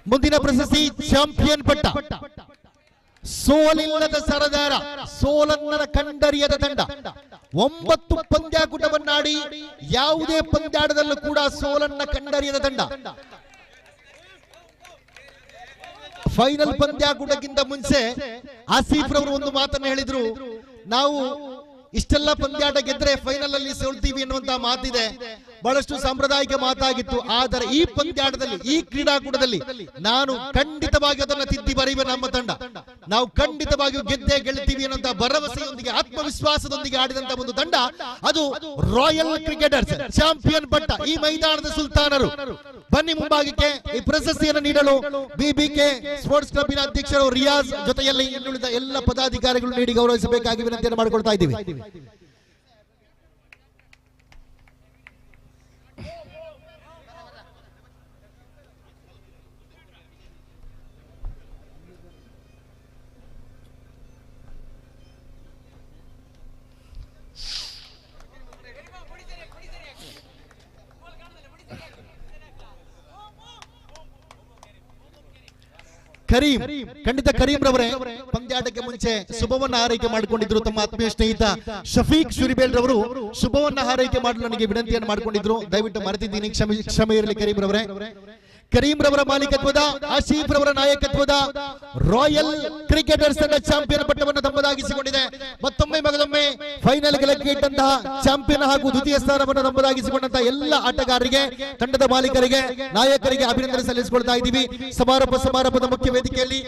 ಮುಂದಿನ ಪ್ರಶಸ್ತಿ ಚಾಂಪಿಯನ್ ಪಟ್ಟ. ಸೋಲಿಲ್ಲದ ಸರದಾರ, ಸೋಲನ್ನ ಕಂಡರಿಯದ ತಂಡ. 9 ಪಂದ್ಯಾಕೂಟವನ್ನಾಡಿ ಯಾವುದೇ ಪಂದ್ಯಾಟದಲ್ಲೂ ಕೂಡ ಸೋಲನ್ನ ಕಂಡರಿಯದ ತಂಡ. ಫೈನಲ್ ಪಂದ್ಯಾಕೂಟಕ್ಕಿಂತ ಮುಂಚೆ ಆಸೀಫ್ ರವರು ಒಂದು ಮಾತನ್ನು ಹೇಳಿದ್ರು, ನಾವು ಇಷ್ಟೆಲ್ಲ ಪಂದ್ಯಾಟ ಗೆದ್ರೆ ಫೈನಲ್ ಅಲ್ಲಿ ಸೋಲ್ತೀವಿ ಎನ್ನುವಂತಹ ಮಾತಿದೆ. ಬಹಳಷ್ಟು ಸಾಂಪ್ರದಾಯಿಕ ಮಾತಾಗಿತ್ತು. ಆದರೆ ಈ ಪಂದ್ಯಾಟದಲ್ಲಿ, ಈ ಕ್ರೀಡಾಕೂಟದಲ್ಲಿ ನಾನು ಖಂಡಿತವಾಗಿ ಅದನ್ನು ತಿದ್ದಿ ಬರೆಯುವ ನಮ್ಮ ತಂಡ. ನಾವು ಖಂಡಿತವಾಗಿಯೂ ಗೆದ್ದೇ ಗೆಲ್ತೀವಿ ಅನ್ನುವಂತಹ ಭರವಸೆಯೊಂದಿಗೆ, ಆತ್ಮವಿಶ್ವಾಸದೊಂದಿಗೆ ಆಡಿದಂತಹ ಒಂದು ತಂಡ ಅದು ರಾಯಲ್ ಕ್ರಿಕೆಟರ್ಸ್. ಚಾಂಪಿಯನ್ ಪಟ್ಟ ಈ ಮೈದಾನದ ಸುಲ್ತಾನರು. ಬನ್ನಿ ಮುಂಭಾಗಕ್ಕೆ ಈ ಪ್ರಶಸ್ತಿಯನ್ನು ನೀಡಲು ಬಿಬಿಕೆ ಸ್ಪೋರ್ಟ್ಸ್ ಕ್ಲಬ್ಬಿನ ಅಧ್ಯಕ್ಷರು ರಿಯಾಜ್ ಜೊತೆಯಲ್ಲಿ ಇನ್ನುಳಿದ ಎಲ್ಲ ಪದಾಧಿಕಾರಿಗಳು ನೀಡಿ ಗೌರವಿಸಬೇಕಾಗಿ ವಿನಂತಿಯನ್ನು ಮಾಡಿಕೊಳ್ತಾ ಇದ್ದೀವಿ. ಕರೀಂ, ಖಂಡಿತ ಕರೀಂ ರವರೇ ಪಂದ್ಯಾಟಕ್ಕೆ ಮುಂಚೆ ಶುಭವನ್ನ ಹಾರೈಕೆ ಮಾಡಿಕೊಂಡಿದ್ರು. ತಮ್ಮ ಆತ್ಮೀಯ ಸ್ನೇಹಿತ ಶಫೀಕ್ ಶುರಿಬೇಲ್ ರವರು ಶುಭವನ್ನ ಹಾರೈಕೆ ಮಾಡಲು ನನಗೆ ವಿನಂತಿಯನ್ನು ಮಾಡಿಕೊಂಡಿದ್ರು. ದಯವಿಟ್ಟು ಮರೆತಿದ್ದೀನಿ, ಕ್ಷಮೆ ಇರಲಿ ಕರೀಂ ರವರೇ. ಕರೀಂ ರವರ ಮಾಲೀಕತ್ವದ, ಆಸೀಫ್ ರವರ ನಾಯಕತ್ವದ ರಾಯಲ್ ಕ್ರಿಕೆಟರ್ಸ್ ತಂಡ ಚಾಂಪಿಯನ್ ಪಟ್ಟವನ್ನು ತಮ್ಮದಾಗಿಸಿಕೊಂಡಿದೆ. ಮತ್ತೊಮ್ಮೆ ಫೈನಲ್ ಗೆಲಕ್ಕೆ ಇಟ್ಟಂತಹ ಚಾಂಪಿಯನ್ ಹಾಗೂ ದ್ವಿತೀಯ ಸ್ಥಾನವನ್ನು ತಮ್ಮದಾಗಿಸಿಕೊಂಡಂತಹ ಎಲ್ಲ ಆಟಗಾರರಿಗೆ, ತಂಡದ ಮಾಲೀಕರಿಗೆ, ನಾಯಕರಿಗೆ ಅಭಿನಂದನೆ ಸಲ್ಲಿಸಿಕೊಳ್ತಾ ಇದ್ದೀವಿ. ಸಮಾರಂಭದ ಮುಖ್ಯ ವೇದಿಕೆಯಲ್ಲಿ